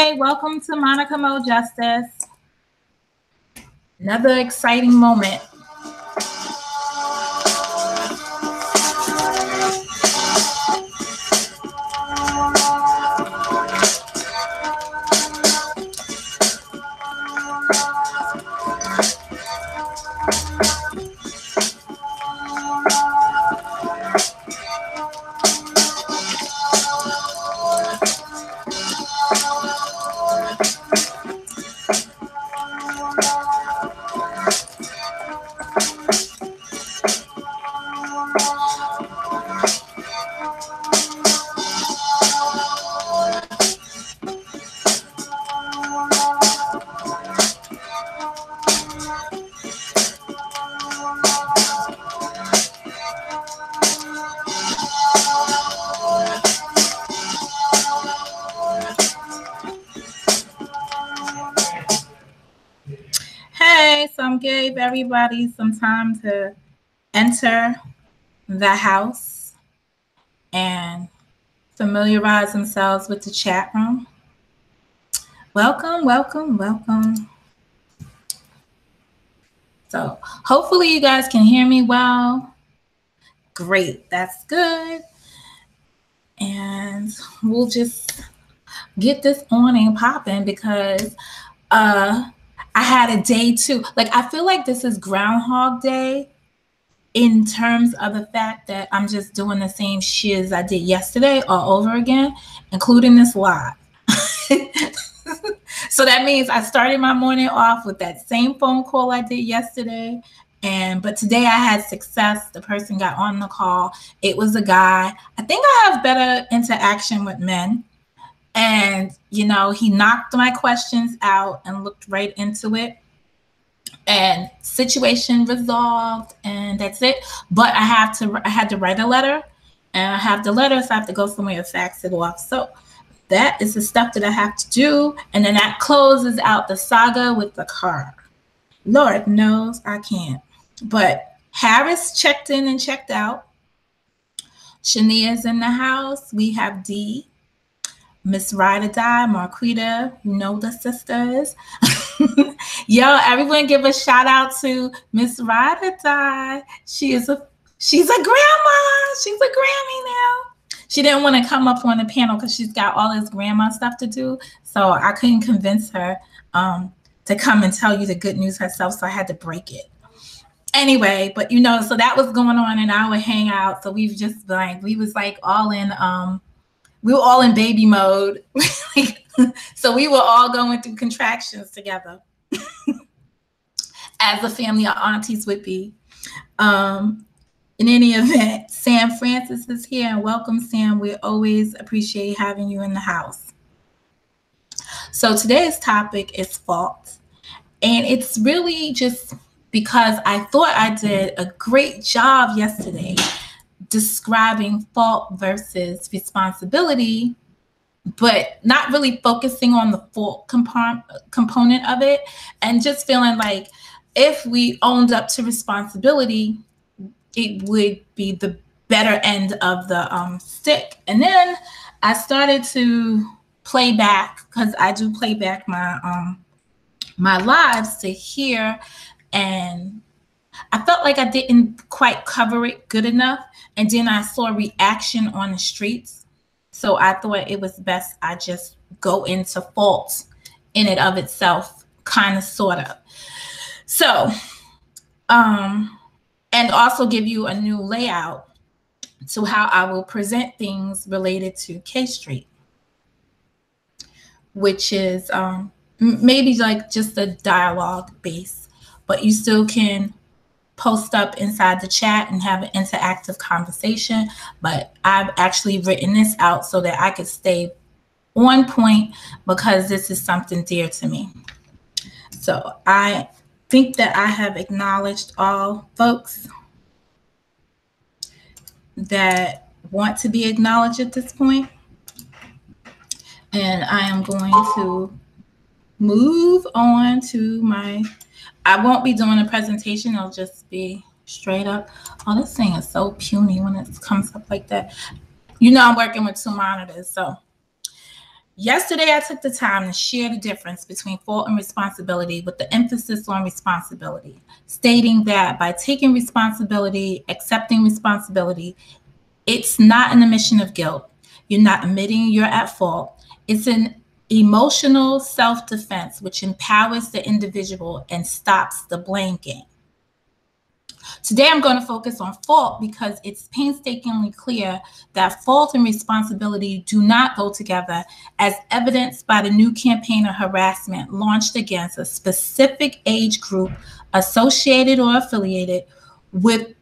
Hey, welcome to Monica Mo Justice. Another exciting moment. Hey, so I gave everybody some time to enter the house and familiarize themselves with the chat room. Welcome, welcome, welcome. So hopefully you guys can hear me well. Great, that's good. And we'll just get this on and popping because I had a day too. Like, I feel like this is Groundhog Day in terms of the fact that I'm just doing the same shiz I did yesterday all over again, including this live. So that means I started my morning off with that same phone call I did yesterday. But today I had success. The person got on the call. It was a guy. I think I have better interaction with men. And, you know, he knocked my questions out and looked right into it. And situation resolved, and that's it. But I had to write a letter, and I have the letter, so I have to go somewhere and fax it off. So that is the stuff that I have to do. And then that closes out the saga with the car. Lord knows I can't. But Harris checked in and checked out. Shania's in the house. We have D. Miss Ride or Die, Marquita, you know the sisters. Yo, everyone give a shout out to Miss Ride or Die. She's a grandma. She's a Grammy now. She didn't want to come up on the panel because she's got all this grandma stuff to do. So I couldn't convince her to come and tell you the good news herself. So I had to break it. Anyway, but you know, so that was going on in our hangout. So we was all in we were all in baby mode. So we were all going through contractions together as a family of aunties would be. In any event, Sam Francis is here, and welcome, Sam. We always appreciate having you in the house. So today's topic is fault. And it's really just because I thought I did a great job yesterday describing fault versus responsibility, but not really focusing on the fault component of it, and just feeling like if we owned up to responsibility, it would be the better end of the stick. And then I started to play back, because I do play back my lives to hear, and I felt like I didn't quite cover it good enough. And then I saw reaction on the streets. So I thought it was best I just go into fault in and of itself, kind of, sort of. So, and also give you a new layout to how I will present things related to K Street, which is maybe like just a dialogue base, but you still can post up inside the chat and have an interactive conversation. But I've actually written this out so that I could stay on point, because this is something dear to me. So I think that I have acknowledged all folks that want to be acknowledged at this point. And I am going to move on to I won't be doing a presentation. It'll just be straight up. Oh, this thing is so puny when it comes up like that. You know, I'm working with 2 monitors. So Yesterday, I took the time to share the difference between fault and responsibility with the emphasis on responsibility, stating that by taking responsibility, accepting responsibility, it's not an admission of guilt. You're not admitting you're at fault. It's an emotional self-defense, which empowers the individual and stops the blame game. Today, I'm going to focus on fault because it's painstakingly clear that fault and responsibility do not go together, as evidenced by the new campaign of harassment launched against a specific age group associated or affiliated with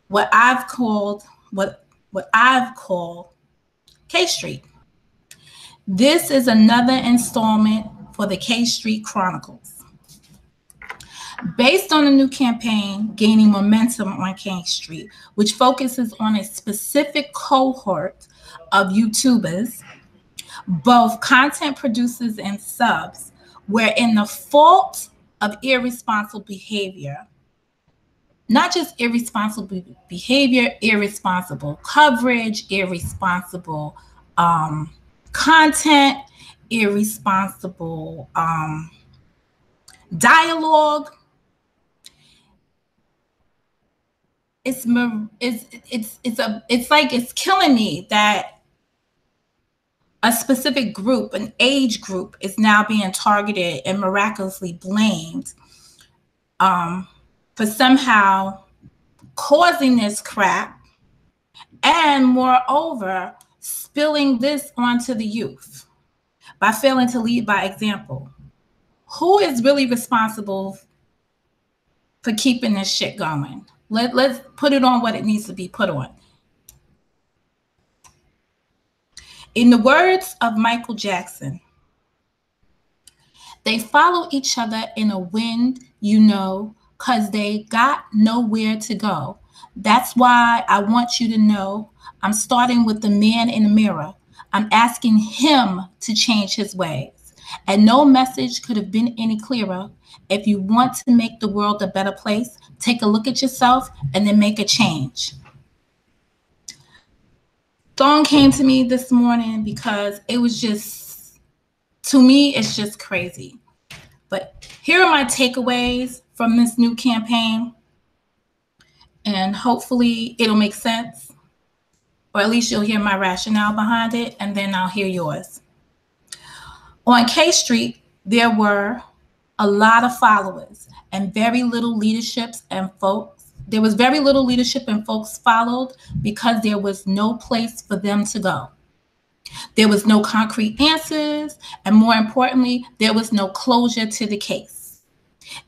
what I've called K Street. This is another installment for the K Street Chronicles. Based on a new campaign gaining momentum on K Street, which focuses on a specific cohort of YouTubers, both content producers and subs, wherein the fault of irresponsible behavior, not just irresponsible behavior, irresponsible coverage, irresponsible content, irresponsible dialogue. It's killing me that a specific group, an age group, is now being targeted and miraculously blamed for somehow causing this crap, and moreover, spilling this onto the youth by failing to lead by example. Who is really responsible for keeping this shit going? Let's put it on what it needs to be put on. In the words of Michael Jackson, they follow each other in a wind, you know, because they got nowhere to go. That's why I want you to know I'm starting with the man in the mirror. I'm asking him to change his ways. And no message could have been any clearer. If you want to make the world a better place, take a look at yourself and then make a change. Song came to me this morning because it was just, to me, it's just crazy. But here are my takeaways from this new campaign. And hopefully it'll make sense, or at least you'll hear my rationale behind it, and then I'll hear yours. On K Street, there were a lot of followers and very little leaderships and folks. There was very little leadership and folks followed because there was no place for them to go. There was no concrete answers, and more importantly, there was no closure to the case.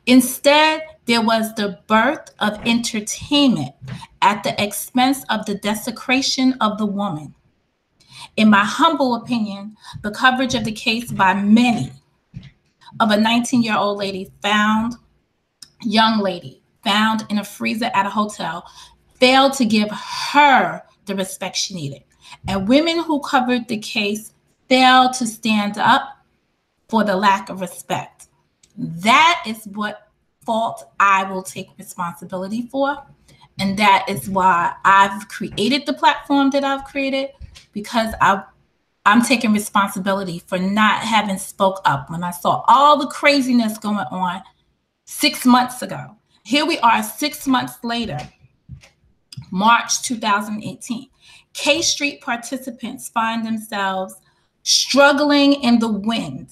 Instead, there was the birth of entertainment at the expense of the desecration of the woman. In my humble opinion, the coverage of the case by many of a 19-year-old young lady found in a freezer at a hotel failed to give her the respect she needed. And women who covered the case failed to stand up for the lack of respect. That is what fault I will take responsibility for. And that is why I've created the platform that I've created, because I'm taking responsibility for not having spoke up when I saw all the craziness going on 6 months ago. Here we are 6 months later, March 2018. K Street participants find themselves struggling in the wind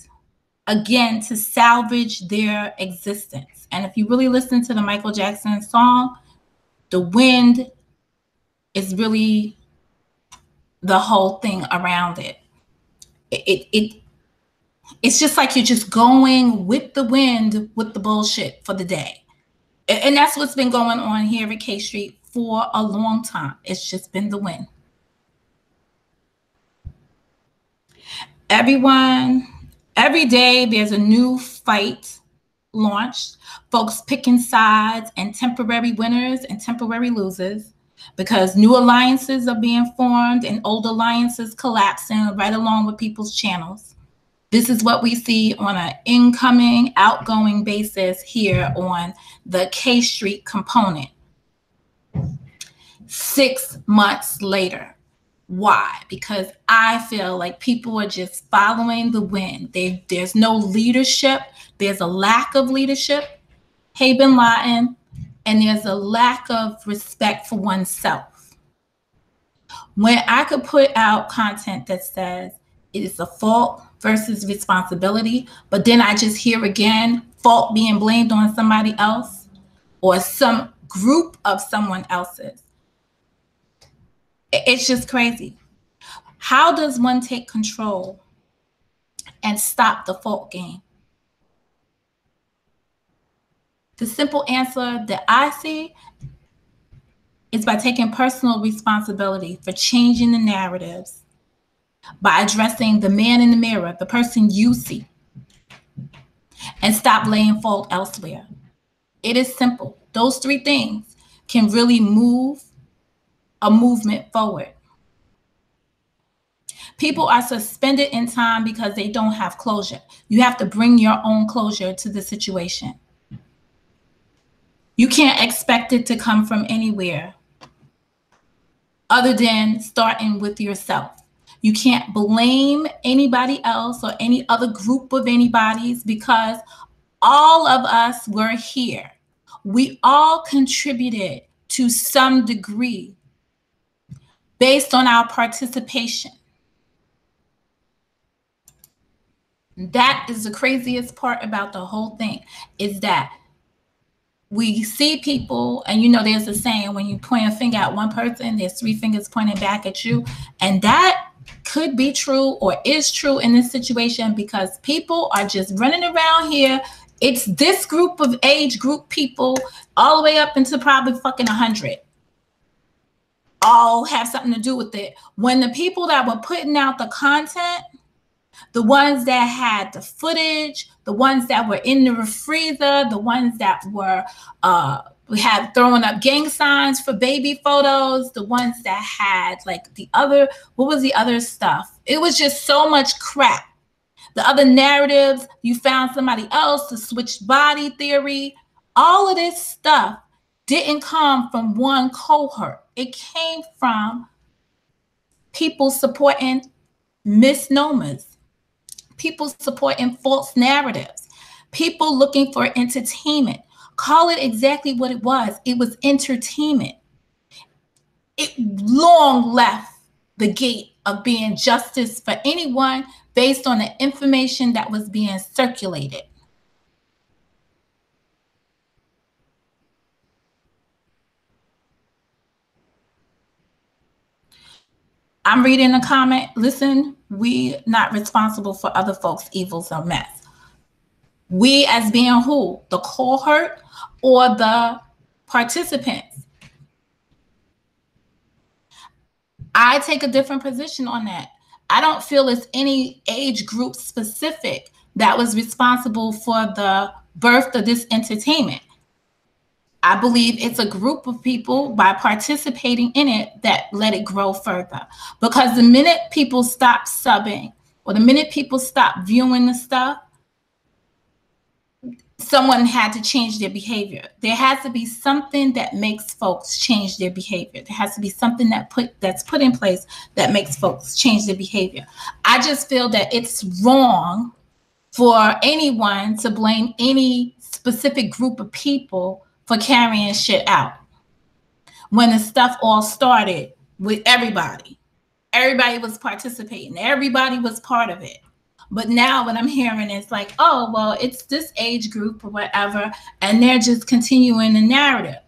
again to salvage their existence. And if you really listen to the Michael Jackson song, the wind is really the whole thing around it. It's just like you're just going with the wind with the bullshit for the day. And that's what's been going on here at K Street for a long time. It's just been the wind. Every day there's a new fight launched, folks picking sides and temporary winners and temporary losers, because new alliances are being formed and old alliances collapsing right along with people's channels. This is what we see on an incoming, outgoing basis here on the K Street component. 6 months later, Why? Because I feel like people are just following the wind. There's no leadership. There's a lack of leadership. Hey, Bin Laden. And there's a lack of respect for oneself. When I could put out content that says it is a fault versus responsibility, but then I just hear again fault being blamed on somebody else or some group of someone else's, it's just crazy. How does one take control and stop the fault game? The simple answer that I see is by taking personal responsibility for changing the narratives, by addressing the man in the mirror, the person you see, and stop laying fault elsewhere. It is simple. Those three things can really move a movement forward. People are suspended in time because they don't have closure. You have to bring your own closure to the situation. You can't expect it to come from anywhere other than starting with yourself. You can't blame anybody else or any other group of anybody's because all of us were here. We all contributed to some degree based on our participation. That is the craziest part about the whole thing, is that we see people, and you know, there's a saying, when you point a finger at one person, there's three fingers pointing back at you. And that could be true or is true in this situation because people are just running around here. It's this group of age group people all the way up into probably fucking 100. All have something to do with it. When the people that were putting out the content, the ones that had the footage, the ones that were in the freezer, the ones that were had throwing up gang signs for baby photos, the ones that had like the other, what was the other stuff? It was just so much crap. The other narratives, you found somebody else to switch body theory. All of this stuff didn't come from one cohort. It came from people supporting misnomers, people supporting false narratives, people looking for entertainment. Call it exactly what it was. It was entertainment. It long left the gate of being justice for anyone based on the information that was being circulated. I'm reading a comment. Listen, we not responsible for other folks' evils or mess. We as being who? The cohort or the participants? I take a different position on that. I don't feel it's any age group specific that was responsible for the birth of this entertainment. I believe it's a group of people, by participating in it, that let it grow further. Because the minute people stop subbing, or the minute people stop viewing the stuff, someone had to change their behavior. There has to be something that makes folks change their behavior. There has to be something that's put in place that makes folks change their behavior. I just feel that it's wrong for anyone to blame any specific group of people for carrying shit out. When the stuff all started with everybody. Everybody was participating. Everybody was part of it. But now what I'm hearing is like, oh, well, it's this age group or whatever, and they're just continuing the narrative.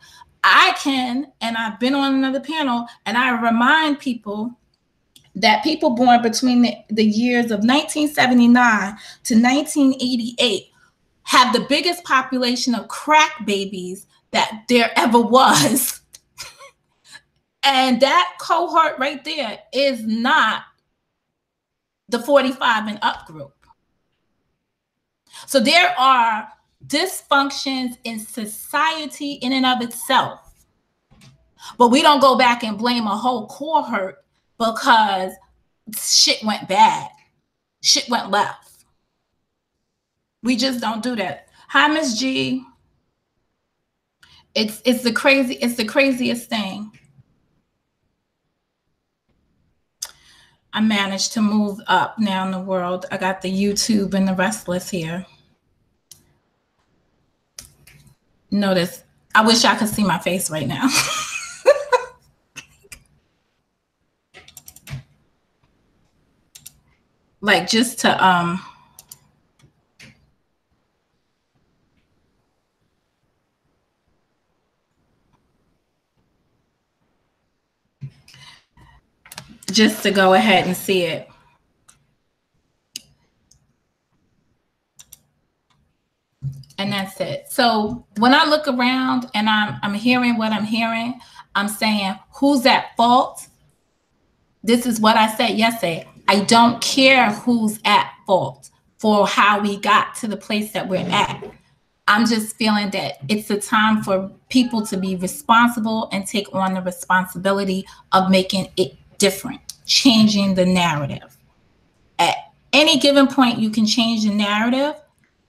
I can, and I've been on another panel, and I remind people that people born between the years of 1979 to 1988 have the biggest population of crack babies that there ever was. And that cohort right there is not the 45 and up group. So there are dysfunctions in society in and of itself. But we don't go back and blame a whole cohort because shit went bad. Shit went left. We just don't do that. Hi, Miss G. It's the craziest thing. I managed to move up now in the world. I got the YouTube and the Restless here. Notice, I wish I could see my face right now. Like just to just to go ahead and see it. And that's it. So when I look around and I'm hearing what I'm hearing, I'm saying, who's at fault? This is what I said yesterday. I don't care who's at fault for how we got to the place that we're at. I'm just feeling that it's a time for people to be responsible and take on the responsibility of making it different, changing the narrative. At any given point, you can change the narrative,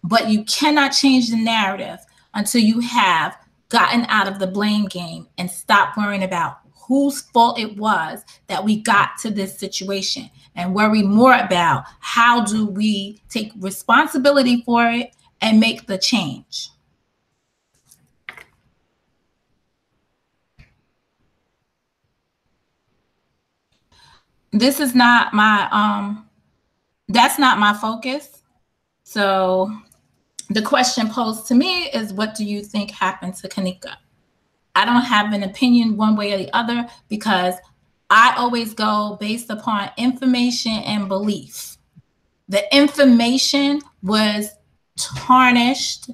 but you cannot change the narrative until you have gotten out of the blame game and stop worrying about whose fault it was that we got to this situation, and worry more about how do we take responsibility for it and make the change. This is not my, that's not my focus. So the question posed to me is, what do you think happened to Kenneka? I don't have an opinion one way or the other, because I always go based upon information and belief. The information was tarnished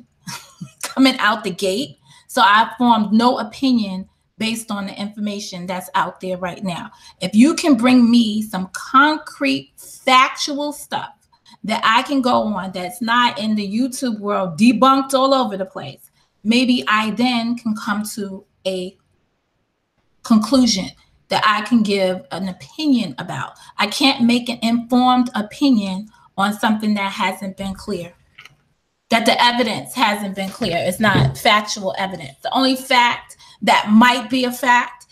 coming out the gate, so I formed no opinion based on the information that's out there right now. If you can bring me some concrete, factual stuff that I can go on that's not in the YouTube world debunked all over the place, maybe I then can come to a conclusion that I can give an opinion about. I can't make an informed opinion on something that hasn't been clear, that the evidence hasn't been clear. It's not factual evidence. The only fact that might be a fact,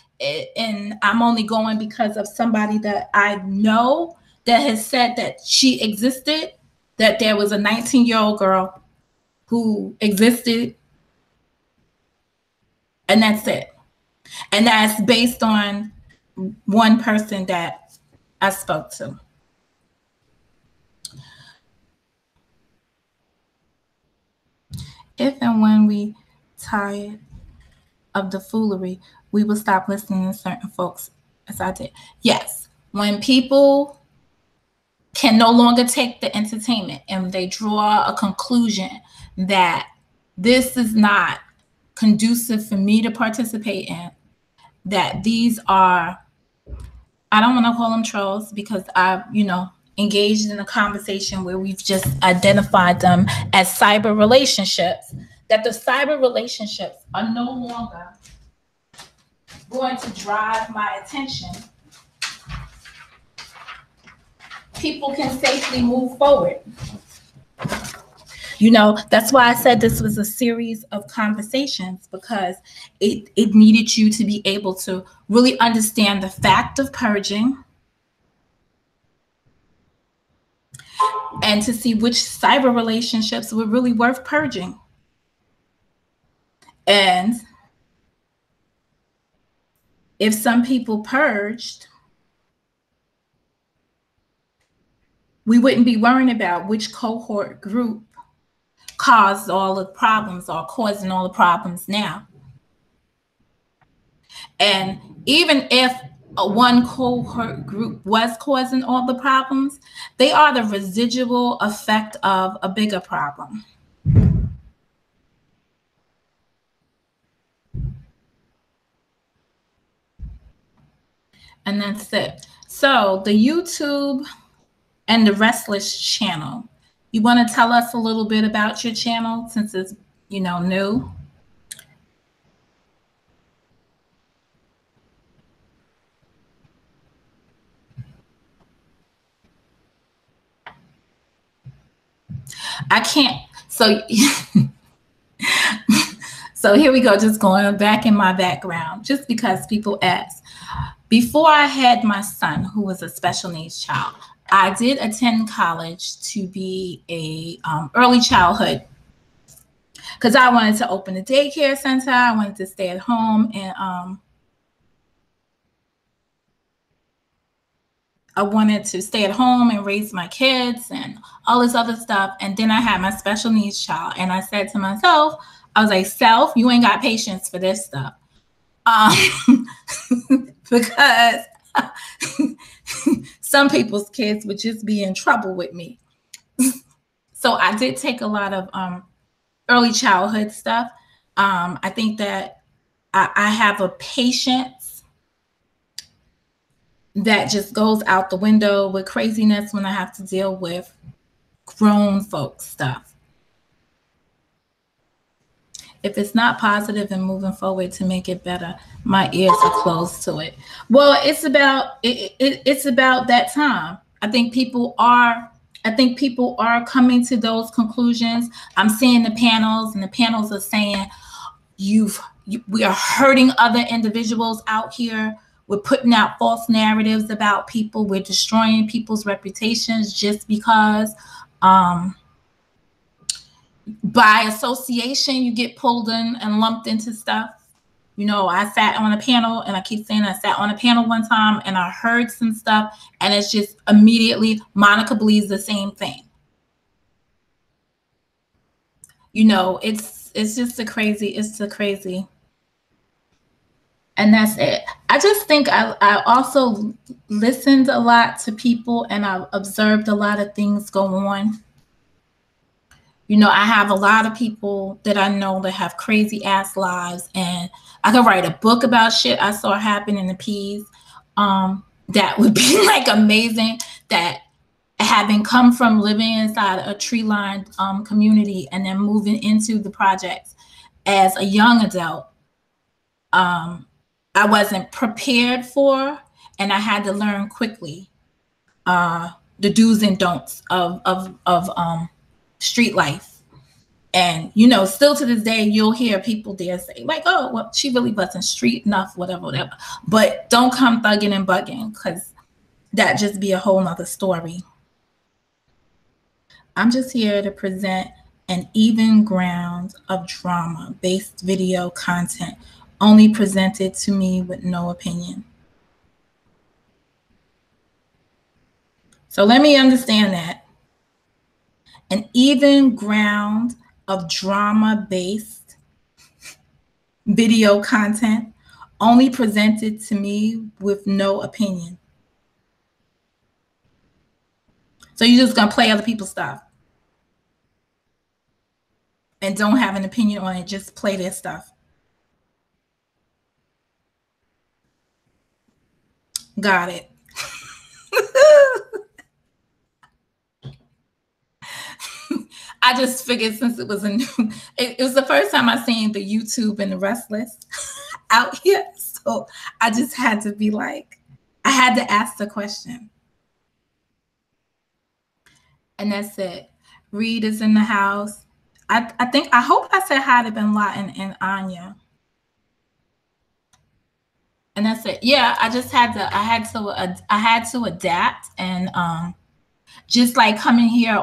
and I'm only going because of somebody that I know that has said that she existed, that there was a 19-year-old girl who existed, and that's it. And that's based on one person that I spoke to. If and when we tired of the foolery, we will stop listening to certain folks, as I did. Yes, when people can no longer take the entertainment and they draw a conclusion that this is not conducive for me to participate in, that these are, I don't want to call them trolls, because I've, engaged in a conversation where we've just identified them as cyber relationships, that the cyber relationships are no longer going to drive my attention. People can safely move forward. That's why I said this was a series of conversations, because it needed you to be able to really understand the fact of purging and to see which cyber relationships were really worth purging. And if some people purged, we wouldn't be worrying about which cohort group caused all the problems or causing all the problems now. And even if one cohort group was causing all the problems, they are the residual effect of a bigger problem. And that's it. So the YouTube and the Restless channel, you want to tell us a little bit about your channel, since it's, new? I can't. So, so here we go. Just going back in my background, just because people ask. before I had my son, who was a special needs child, I did attend college to be a early childhood, because I wanted to open a daycare center. I wanted to stay at home, and I wanted to stay at home and raise my kids and all this other stuff. And then I had my special needs child, and I said to myself, I was like, self, you ain't got patience for this stuff. Because some people's kids would just be in trouble with me. So I did take a lot of early childhood stuff. I think that I have a patience that just goes out the window with craziness when I have to deal with grown folks stuff. If it's not positive and moving forward to make it better, my ears are closed to it. Well, it's about it's about that time. I think people are coming to those conclusions. I'm seeing the panels, and the panels are saying we are hurting other individuals out here. We're putting out false narratives about people. We're destroying people's reputations just because by association, you get pulled in and lumped into stuff. You know, I sat on a panel, and I keep saying I sat on a panel one time, and I heard some stuff, and it's just immediately Monica believes the same thing. You know, it's just a crazy, and that's it. I just think I also listened a lot to people, and I observed a lot of things go on. You know, I have a lot of people that I know that have crazy ass lives, and I could write a book about shit I saw happen in the P's. That would be like amazing. That having come from living inside a tree-lined community and then moving into the projects as a young adult, I wasn't prepared for, and I had to learn quickly the do's and don'ts of street life. And, you know, still to this day, you'll hear people there say like, oh, well, she really wasn't street enough, whatever. But don't come thugging and bugging, because that just be a whole nother story. I'm just here to present an even ground of drama-based video content, only presented to me with no opinion. So let me understand that. An even ground of drama-based video content, only presented to me with no opinion. So you're just gonna play other people's stuff and don't have an opinion on it, just play their stuff. Got it. I just figured since it was it was the first time I seen the YouTube and the Restless out here. So I just had to be like, I had to ask the question. And that's it. Reed is in the house. I hope I said hi to Bin Laden and Anya. And that's it. Yeah, I had to adapt, and just like coming here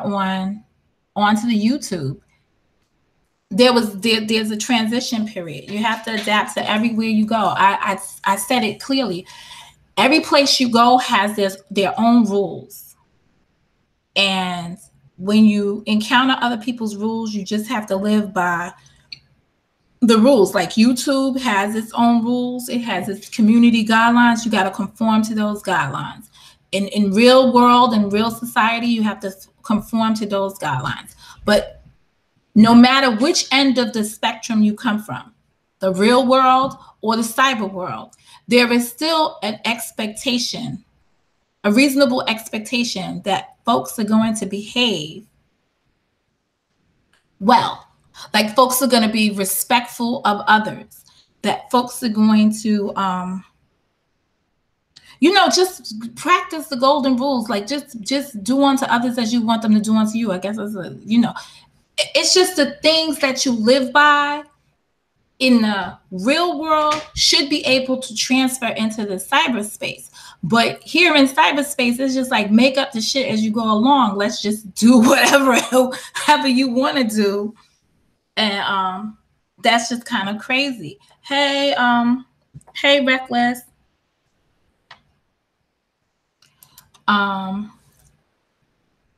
onto the YouTube, there's a transition period. You have to adapt to everywhere you go. I said it clearly. Every place you go has their own rules. And when you encounter other people's rules, you just have to live by the rules. Like YouTube has its own rules. It has its community guidelines. You got to conform to those guidelines. In real world and real society, you have to conform to those guidelines. But no matter which end of the spectrum you come from, the real world or the cyber world, there is still an expectation, a reasonable expectation that folks are going to behave well. Like folks are going to be respectful of others, that folks are going to, you know, just practice the golden rules. Like just do unto others as you want them to do unto you. I guess it's you know, it's just the things that you live by in the real world should be able to transfer into the cyberspace. But here in cyberspace, it's just like make up the shit as you go along. Let's just do whatever you want to do. And that's just kind of crazy. Hey, Reckless.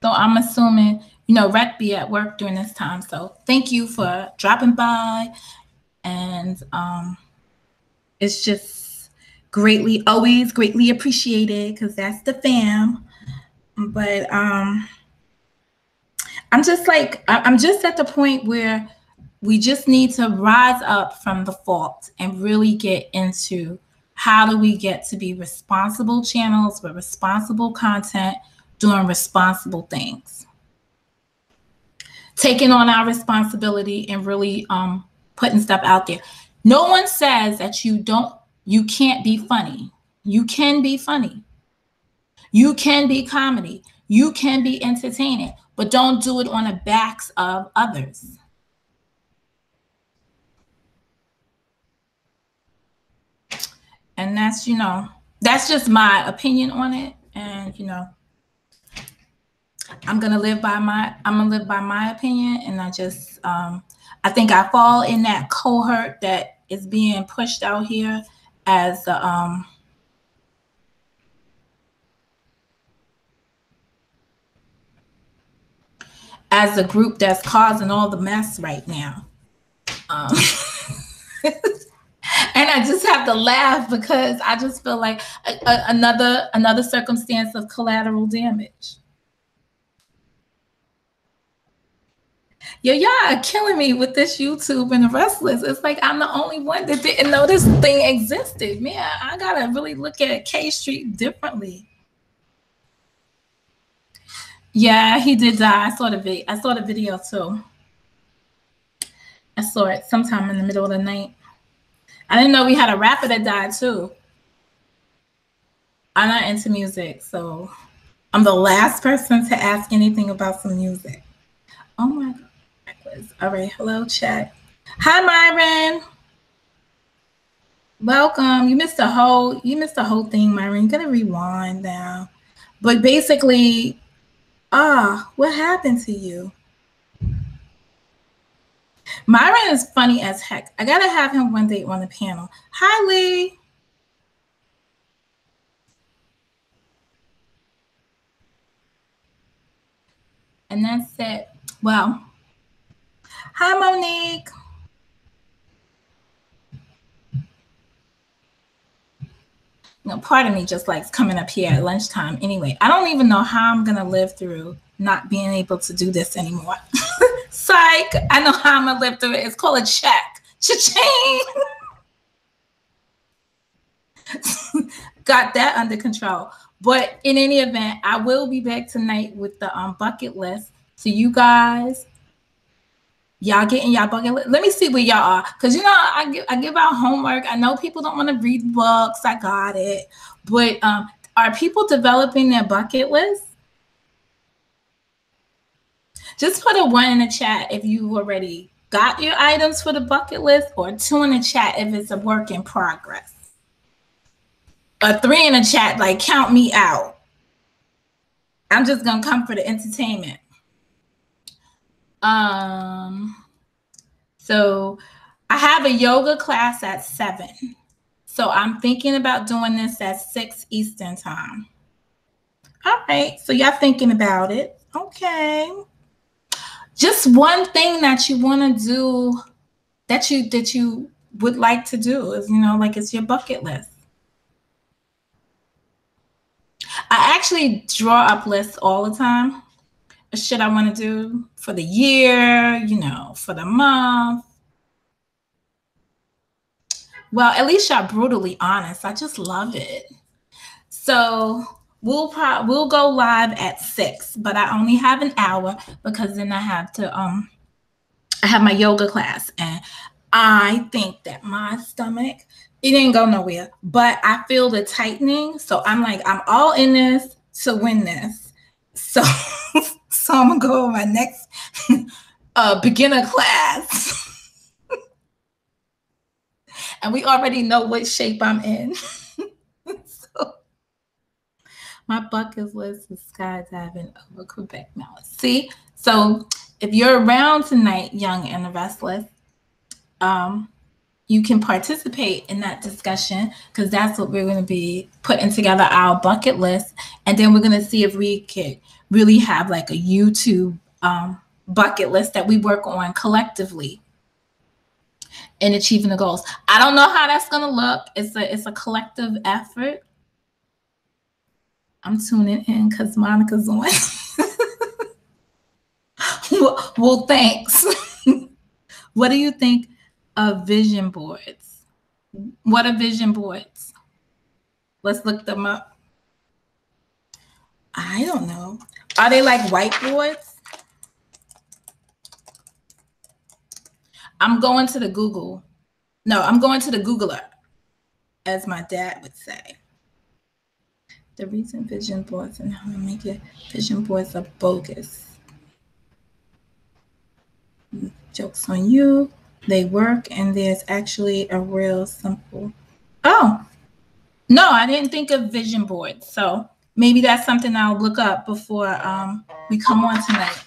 So I'm assuming, Rec be at work during this time. So thank you for dropping by. And it's just always greatly appreciated because that's the fam. But I'm just at the point where we just need to rise up from the fault and really get into how do we get to be responsible channels with responsible content, doing responsible things, taking on our responsibility and really putting stuff out there. No one says that you can't be funny. You can be funny. You can be comedy. You can be entertaining, but don't do it on the backs of others. And that's just my opinion on it. And I'm gonna live by my opinion. And I think I fall in that cohort that is being pushed out here as a group that's causing all the mess right now. And I just have to laugh because I just feel like another circumstance of collateral damage. Y'all are killing me with this YouTube and the Restless. It's like I'm the only one that didn't know this thing existed. Man, I gotta really look at K Street differently. Yeah, he did die. I saw the video too. I saw it sometime in the middle of the night. I didn't know we had a rapper that died too. I'm not into music, so I'm the last person to ask anything about some music. Oh my God. All right, hello chat. Hi Myron. Welcome. You missed the whole thing, Myron. You gotta rewind now. But basically, what happened to you? Myron is funny as heck. I gotta have him one day on the panel. Hi, Lee. And that's it. Well, hi, Monique. Part of me just likes coming up here at lunchtime. Anyway, I don't even know how I'm gonna live through not being able to do this anymore. Psych. I know how I'm gonna live through it. It's called a check. Cha-ching. Got that under control. But in any event, I will be back tonight with the bucket list. So you guys, y'all getting y'all bucket list. Let me see where y'all are. Because, I give out homework. I know people don't want to read books. I got it. But are people developing their bucket list? Just put a 1 in the chat if you already got your items for the bucket list, or 2 in the chat if it's a work in progress. A 3 in the chat, like count me out. I'm just gonna come for the entertainment. So I have a yoga class at 7. So I'm thinking about doing this at 6 Eastern time. All right, so y'all thinking about it. Okay. Just one thing that you want to do that you would like to do is, like it's your bucket list. I actually draw up lists all the time. Shit I want to do for the year, for the month. Well, at least y'all brutally honest. I just love it. So we'll go live at 6, but I only have an hour because then I have to I have my yoga class, and I think that my stomach, it didn't go nowhere, but I feel the tightening. So I'm like, I'm all in this to win this. So I'm gonna go on my next beginner class. And we already know what shape I'm in. So my bucket list is skydiving over Quebec Mountain. See? So if you're around tonight, young and restless, you can participate in that discussion, because that's what we're going to be putting together, our bucket list. And then we're going to see if we could really have like a YouTube bucket list that we work on collectively in achieving the goals. I don't know how that's going to look. It's a collective effort. I'm tuning in because Monica's on. Well, thanks. What do you think of vision boards? What are vision boards? Let's look them up. I don't know. Are they like whiteboards? I'm going to the Google. No, I'm going to the Googler, as my dad would say. The reason vision boards and how to make it vision boards are bogus. Joke's on you. They work, and there's actually a real simple. Oh, no, I didn't think of vision boards. So maybe that's something I'll look up before we come on tonight.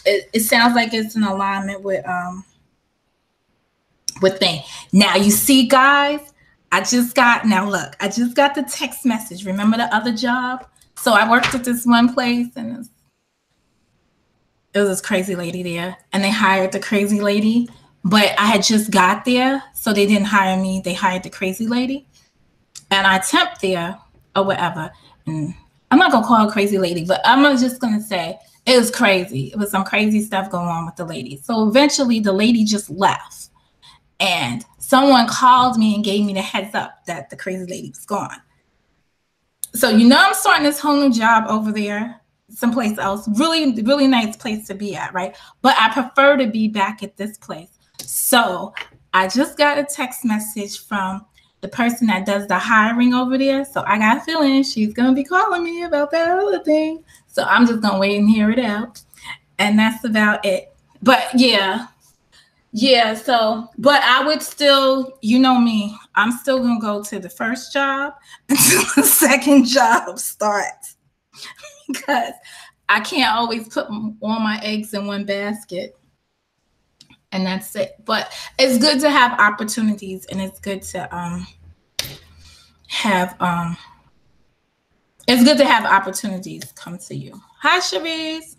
It sounds like it's in alignment with thing. Now you see, guys, I just got the text message. Remember the other job? So I worked at this one place, and it was this crazy lady there, and they hired the crazy lady, but I had just got there, so they didn't hire me. They hired the crazy lady, and I temped there or whatever. And I'm not gonna call her crazy lady, but I'm just gonna say it was crazy. It was some crazy stuff going on with the lady. So eventually the lady just left, and someone called me and gave me the heads up that the crazy lady was gone. So I'm starting this whole new job over there, someplace else. Really, really nice place to be at, right? But I prefer to be back at this place. So I just got a text message from the person that does the hiring over there. So I got a feeling she's going to be calling me about that other thing. So I'm just going to wait and hear it out. And that's about it. But yeah, so, but I would still, you know me, I'm still going to go to the first job until the second job starts. Because I can't always put all my eggs in one basket. And that's it. But it's good to have opportunities, and it's good to have opportunities come to you. Hi, Cherise.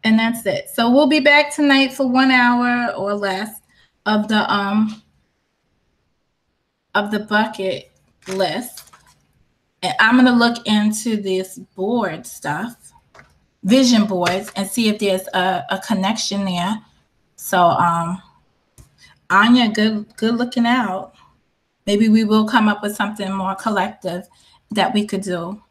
And that's it. So we'll be back tonight for 1 hour or less of the bucket list. And I'm going to look into this board stuff, vision boards, and see if there's a connection there. So Anya, good looking out. Maybe we will come up with something more collective that we could do.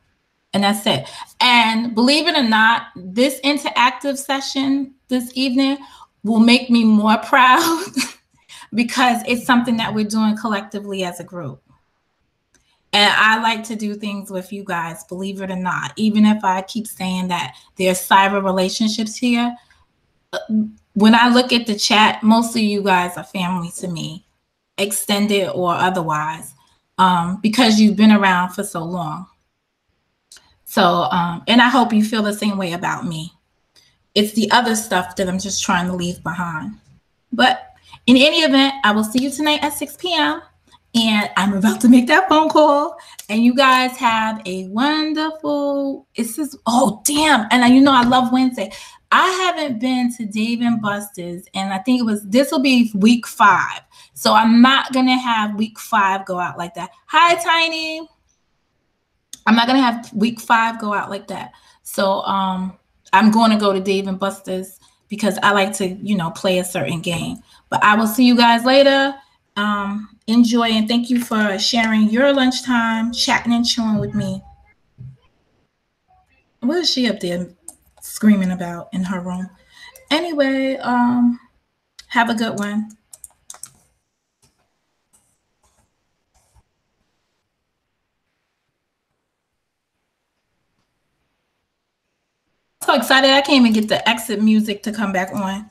And that's it. And believe it or not, this interactive session this evening will make me more proud because it's something that we're doing collectively as a group. And I like to do things with you guys, believe it or not. Even if I keep saying that there's cyber relationships here, when I look at the chat, most of you guys are family to me, extended or otherwise, because you've been around for so long. So, and I hope you feel the same way about me. It's the other stuff that I'm just trying to leave behind. But in any event, I will see you tonight at 6 p.m. And I'm about to make that phone call. And you guys have a wonderful, oh, damn. And I love Wednesday. I haven't been to Dave & Buster's, and I think this will be week 5. So I'm not going to have week 5 go out like that. Hi, Tiny. I'm not going to have week 5 go out like that. So I'm going to go to Dave & Buster's because I like to, play a certain game. But I will see you guys later. Enjoy, and thank you for sharing your lunchtime, chatting and chilling with me. What is she up there screaming about in her room? Anyway, have a good one. So excited, I can't even get the exit music to come back on.